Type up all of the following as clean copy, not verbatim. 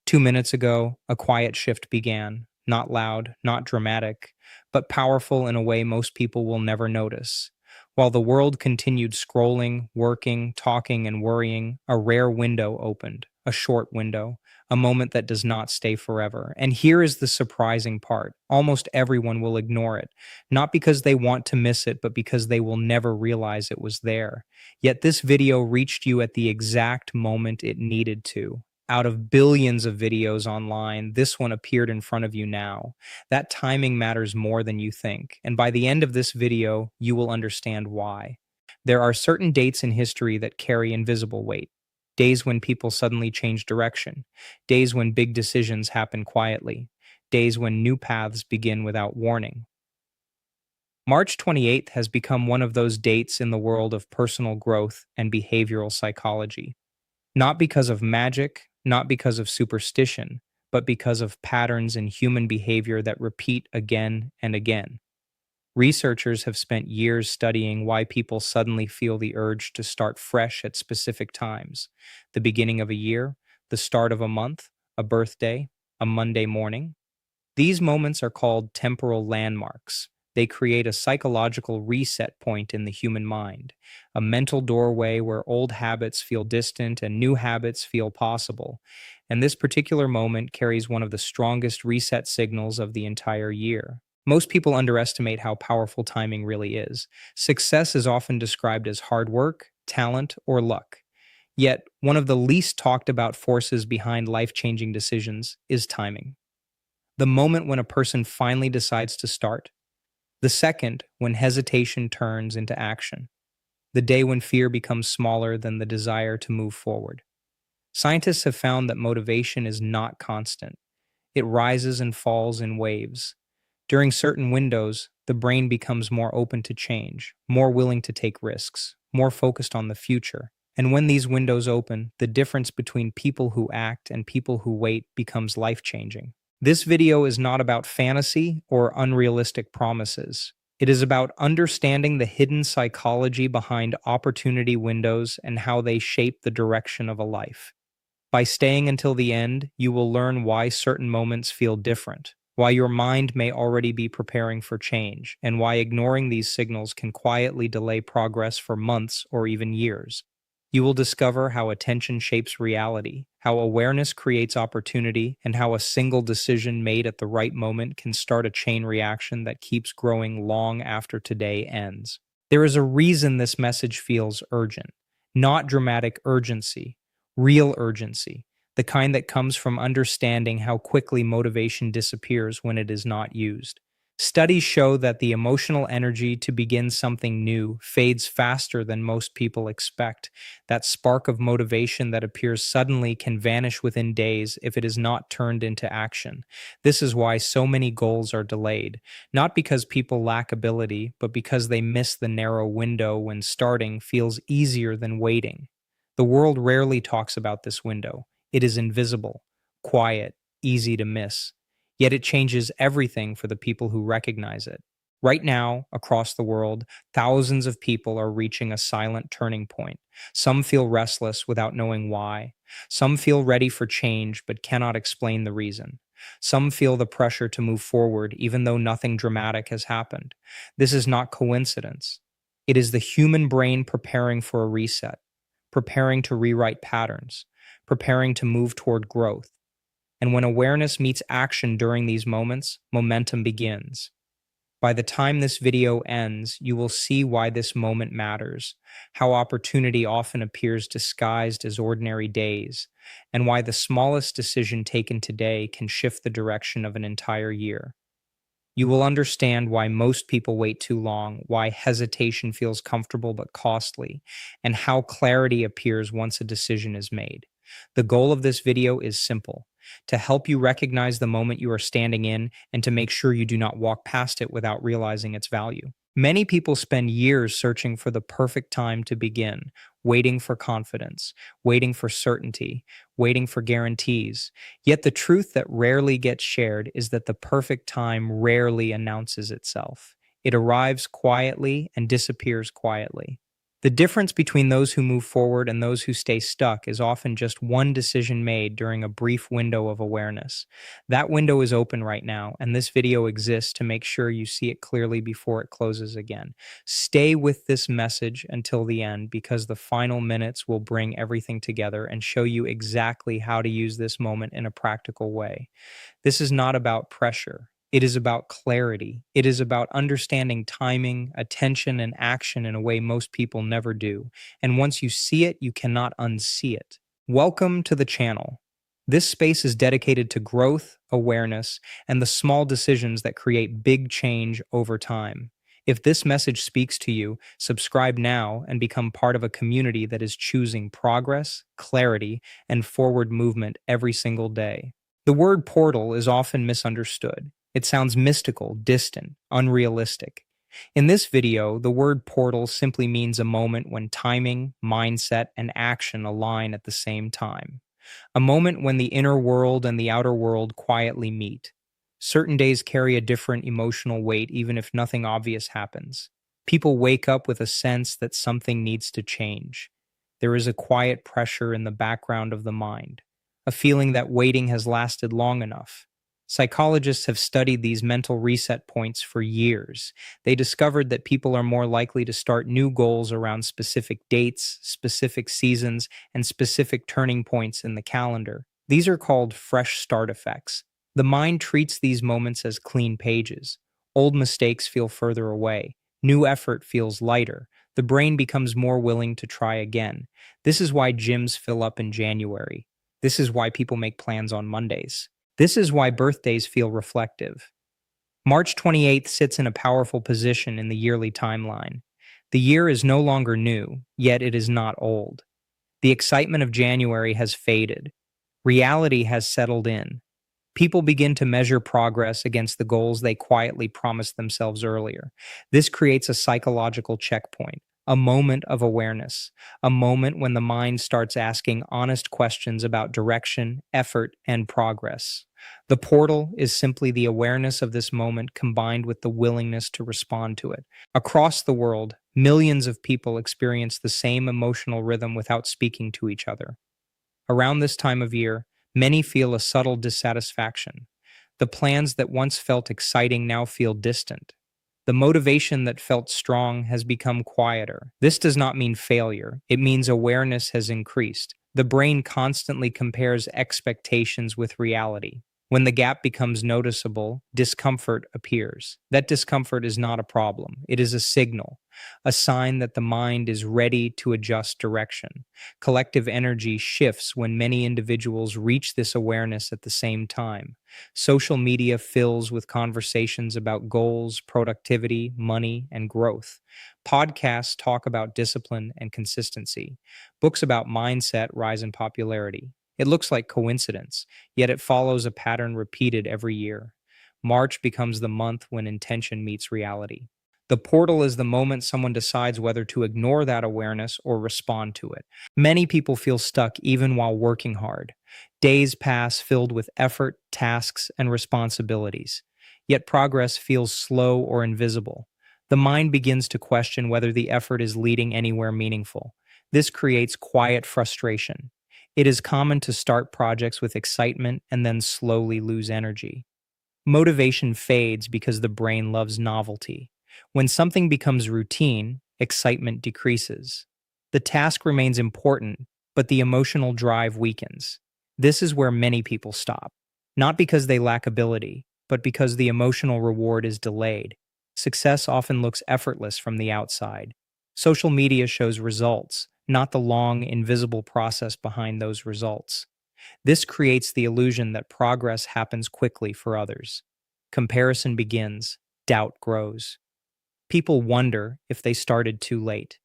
2 minutes ago, a quiet shift began, not loud, not dramatic, but powerful in a way most people will never notice. While the world continued scrolling, working, talking, and worrying, a rare window opened, a short window, a moment that does not stay forever. And here is the surprising part: almost everyone will ignore it, not because they want to miss it, but because they will never realize it was there. Yet this video reached you at the exact moment it needed to. Out of billions of videos online, this one appeared in front of you now. That timing matters more than you think, and by the end of this video, you will understand why. There are certain dates in history that carry invisible weight. Days when people suddenly change direction. Days when big decisions happen quietly. Days when new paths begin without warning. March 28th has become one of those dates in the world of personal growth and behavioral psychology. Not because of magic, not because of superstition, but because of patterns in human behavior that repeat again and again. Researchers have spent years studying why people suddenly feel the urge to start fresh at specific times: the beginning of a year, the start of a month, a birthday, a Monday morning. These moments are called temporal landmarks. They create a psychological reset point in the human mind, a mental doorway where old habits feel distant and new habits feel possible. And this particular moment carries one of the strongest reset signals of the entire year. Most people underestimate how powerful timing really is. Success is often described as hard work, talent, or luck. Yet, one of the least talked about forces behind life changing decisions is timing. The moment when a person finally decides to start, the second when hesitation turns into action, the day when fear becomes smaller than the desire to move forward. Scientists have found that motivation is not constant. It rises and falls in waves. During certain windows, the brain becomes more open to change, more willing to take risks, more focused on the future. And when these windows open, the difference between people who act and people who wait becomes life-changing. This video is not about fantasy or unrealistic promises. It is about understanding the hidden psychology behind opportunity windows and how they shape the direction of a life. By staying until the end, you will learn why certain moments feel different, why your mind may already be preparing for change, and why ignoring these signals can quietly delay progress for months or even years. You will discover how attention shapes reality, how awareness creates opportunity, and how a single decision made at the right moment can start a chain reaction that keeps growing long after today ends. There is a reason this message feels urgent, not dramatic urgency, real urgency, the kind that comes from understanding how quickly motivation disappears when it is not used. Studies show that the emotional energy to begin something new fades faster than most people expect. That spark of motivation that appears suddenly can vanish within days if it is not turned into action. This is why so many goals are delayed, not because people lack ability, but because they miss the narrow window when starting feels easier than waiting. The world rarely talks about this window. It is invisible, quiet, easy to miss. Yet it changes everything for the people who recognize it. Right now, across the world, thousands of people are reaching a silent turning point. Some feel restless without knowing why. Some feel ready for change but cannot explain the reason. Some feel the pressure to move forward even though nothing dramatic has happened. This is not coincidence. It is the human brain preparing for a reset, preparing to rewrite patterns, preparing to move toward growth. And when awareness meets action during these moments, momentum begins. By the time this video ends, you will see why this moment matters, how opportunity often appears disguised as ordinary days, and why the smallest decision taken today can shift the direction of an entire year. You will understand why most people wait too long, why hesitation feels comfortable but costly, and how clarity appears once a decision is made. The goal of this video is simple: to help you recognize the moment you are standing in and to make sure you do not walk past it without realizing its value. Many people spend years searching for the perfect time to begin, waiting for confidence, waiting for certainty, waiting for guarantees. Yet the truth that rarely gets shared is that the perfect time rarely announces itself. It arrives quietly and disappears quietly. The difference between those who move forward and those who stay stuck is often just one decision made during a brief window of awareness. That window is open right now, and this video exists to make sure you see it clearly before it closes again. Stay with this message until the end because the final minutes will bring everything together and show you exactly how to use this moment in a practical way. This is not about pressure. It is about clarity. It is about understanding timing, attention, and action in a way most people never do. And once you see it, you cannot unsee it. Welcome to the channel. This space is dedicated to growth, awareness, and the small decisions that create big change over time. If this message speaks to you, subscribe now and become part of a community that is choosing progress, clarity, and forward movement every single day. The word portal is often misunderstood. It sounds mystical, distant, unrealistic. In this video, the word portal simply means a moment when timing, mindset, and action align at the same time. A moment when the inner world and the outer world quietly meet. Certain days carry a different emotional weight even if nothing obvious happens. People wake up with a sense that something needs to change. There is a quiet pressure in the background of the mind, a feeling that waiting has lasted long enough. Psychologists have studied these mental reset points for years. They discovered that people are more likely to start new goals around specific dates, specific seasons, and specific turning points in the calendar. These are called fresh start effects. The mind treats these moments as clean pages. Old mistakes feel further away. New effort feels lighter. The brain becomes more willing to try again. This is why gyms fill up in January. This is why people make plans on Mondays. This is why birthdays feel reflective. March 28th sits in a powerful position in the yearly timeline. The year is no longer new, yet it is not old. The excitement of January has faded. Reality has settled in. People begin to measure progress against the goals they quietly promised themselves earlier. This creates a psychological checkpoint, a moment of awareness, a moment when the mind starts asking honest questions about direction, effort, and progress. The portal is simply the awareness of this moment combined with the willingness to respond to it. Across the world, millions of people experience the same emotional rhythm without speaking to each other. Around this time of year, many feel a subtle dissatisfaction. The plans that once felt exciting now feel distant. The motivation that felt strong has become quieter. This does not mean failure. It means awareness has increased. The brain constantly compares expectations with reality. When the gap becomes noticeable, discomfort appears. That discomfort is not a problem. It is a signal, a sign that the mind is ready to adjust direction. Collective energy shifts when many individuals reach this awareness at the same time. Social media fills with conversations about goals, productivity, money, and growth. Podcasts talk about discipline and consistency. Books about mindset rise in popularity. It looks like coincidence, yet it follows a pattern repeated every year. March becomes the month when intention meets reality. The portal is the moment someone decides whether to ignore that awareness or respond to it. Many people feel stuck even while working hard. Days pass filled with effort, tasks, and responsibilities. Yet progress feels slow or invisible. The mind begins to question whether the effort is leading anywhere meaningful. This creates quiet frustration. It is common to start projects with excitement and then slowly lose energy. Motivation fades because the brain loves novelty. When something becomes routine, excitement decreases. The task remains important, but the emotional drive weakens. This is where many people stop. Not because they lack ability, but because the emotional reward is delayed. Success often looks effortless from the outside. Social media shows results, not the long, invisible process behind those results. This creates the illusion that progress happens quickly for others. Comparison begins, doubt grows. People wonder if they started too late.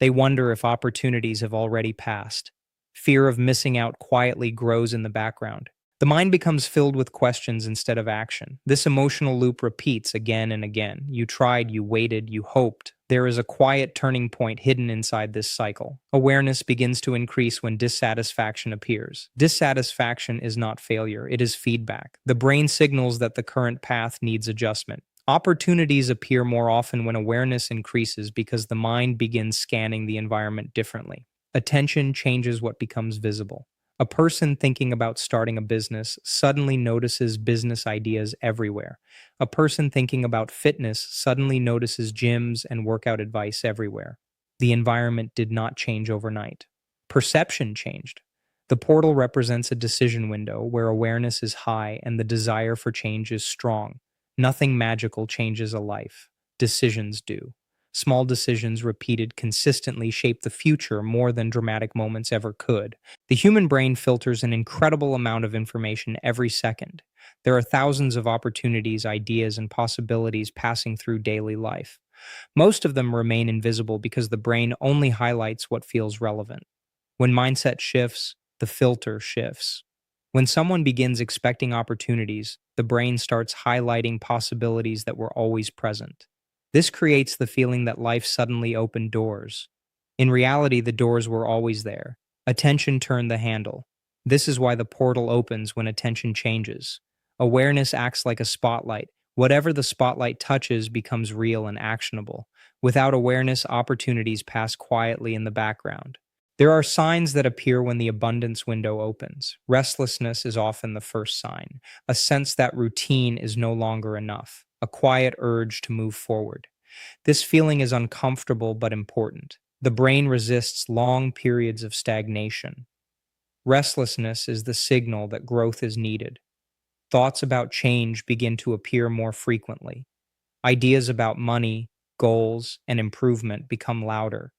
They wonder if opportunities have already passed. Fear of missing out quietly grows in the background. The mind becomes filled with questions instead of action. This emotional loop repeats again and again. You tried, you waited, you hoped. There is a quiet turning point hidden inside this cycle. Awareness begins to increase when dissatisfaction appears. Dissatisfaction is not failure, it is feedback. The brain signals that the current path needs adjustment. Opportunities appear more often when awareness increases because the mind begins scanning the environment differently. Attention changes what becomes visible. A person thinking about starting a business suddenly notices business ideas everywhere. A person thinking about fitness suddenly notices gyms and workout advice everywhere. The environment did not change overnight. Perception changed. The portal represents a decision window where awareness is high and the desire for change is strong. Nothing magical changes a life. Decisions do. Small decisions repeated consistently shape the future more than dramatic moments ever could. The human brain filters an incredible amount of information every second. There are thousands of opportunities, ideas, and possibilities passing through daily life. Most of them remain invisible because the brain only highlights what feels relevant. When mindset shifts, the filter shifts. When someone begins expecting opportunities, the brain starts highlighting possibilities that were always present. This creates the feeling that life suddenly opened doors. In reality, the doors were always there. Attention turned the handle. This is why the portal opens when attention changes. Awareness acts like a spotlight. Whatever the spotlight touches becomes real and actionable. Without awareness, opportunities pass quietly in the background. There are signs that appear when the abundance window opens. Restlessness is often the first sign, a sense that routine is no longer enough, a quiet urge to move forward. This feeling is uncomfortable but important. The brain resists long periods of stagnation. Restlessness is the signal that growth is needed. Thoughts about change begin to appear more frequently. Ideas about money, goals, and improvement become louder.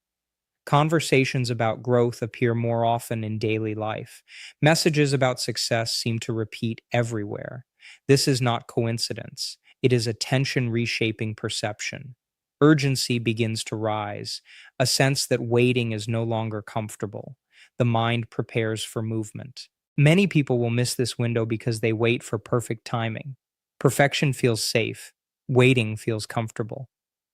Conversations about growth appear more often in daily life. Messages about success seem to repeat everywhere. This is not coincidence. It is attention reshaping perception. Urgency begins to rise, a sense that waiting is no longer comfortable. The mind prepares for movement. Many people will miss this window because they wait for perfect timing. Perfection feels safe. Waiting feels comfortable.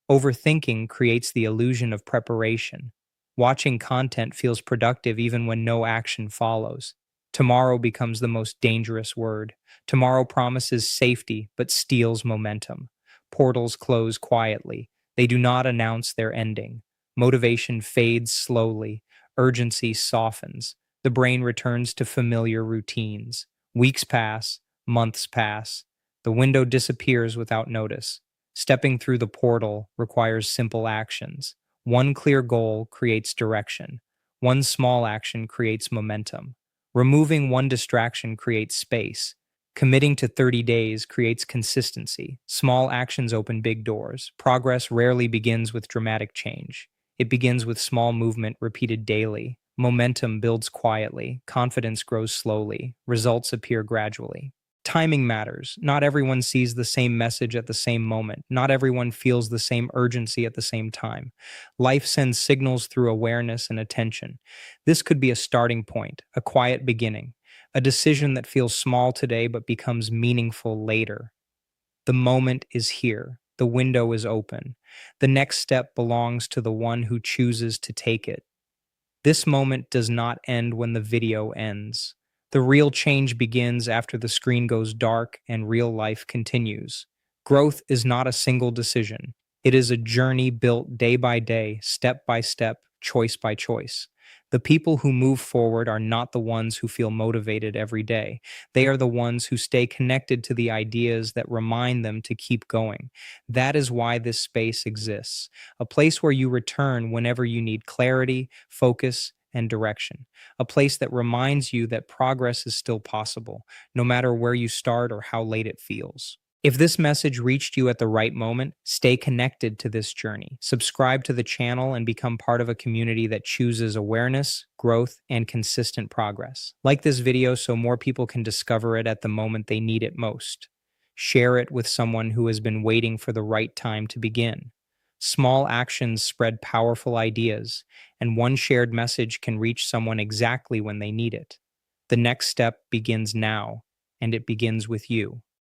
Overthinking creates the illusion of preparation. Watching content feels productive even when no action follows. Tomorrow becomes the most dangerous word. Tomorrow promises safety but steals momentum. Portals close quietly. They do not announce their ending. Motivation fades slowly. Urgency softens. The brain returns to familiar routines. Weeks pass. Months pass. The window disappears without notice. Stepping through the portal requires simple actions. One clear goal creates direction. One small action creates momentum. Removing one distraction creates space. Committing to 30 days creates consistency. Small actions open big doors. Progress rarely begins with dramatic change. It begins with small movement repeated daily. Momentum builds quietly. Confidence grows slowly. Results appear gradually. Timing matters. Not everyone sees the same message at the same moment. Not everyone feels the same urgency at the same time. Life sends signals through awareness and attention. This could be a starting point, a quiet beginning, a decision that feels small today but becomes meaningful later. The moment is here. The window is open. The next step belongs to the one who chooses to take it. This moment does not end when the video ends. The real change begins after the screen goes dark and real life continues. Growth is not a single decision. It is a journey built day by day, step by step, choice by choice. The people who move forward are not the ones who feel motivated every day. They are the ones who stay connected to the ideas that remind them to keep going. That is why this space exists, a place where you return whenever you need clarity, focus, and direction, a place that reminds you that progress is still possible, no matter where you start or how late it feels. If this message reached you at the right moment, stay connected to this journey. Subscribe to the channel and become part of a community that chooses awareness, growth, and consistent progress. Like this video so more people can discover it at the moment they need it most. Share it with someone who has been waiting for the right time to begin. Small actions spread powerful ideas, and one shared message can reach someone exactly when they need it. The next step begins now, and it begins with you.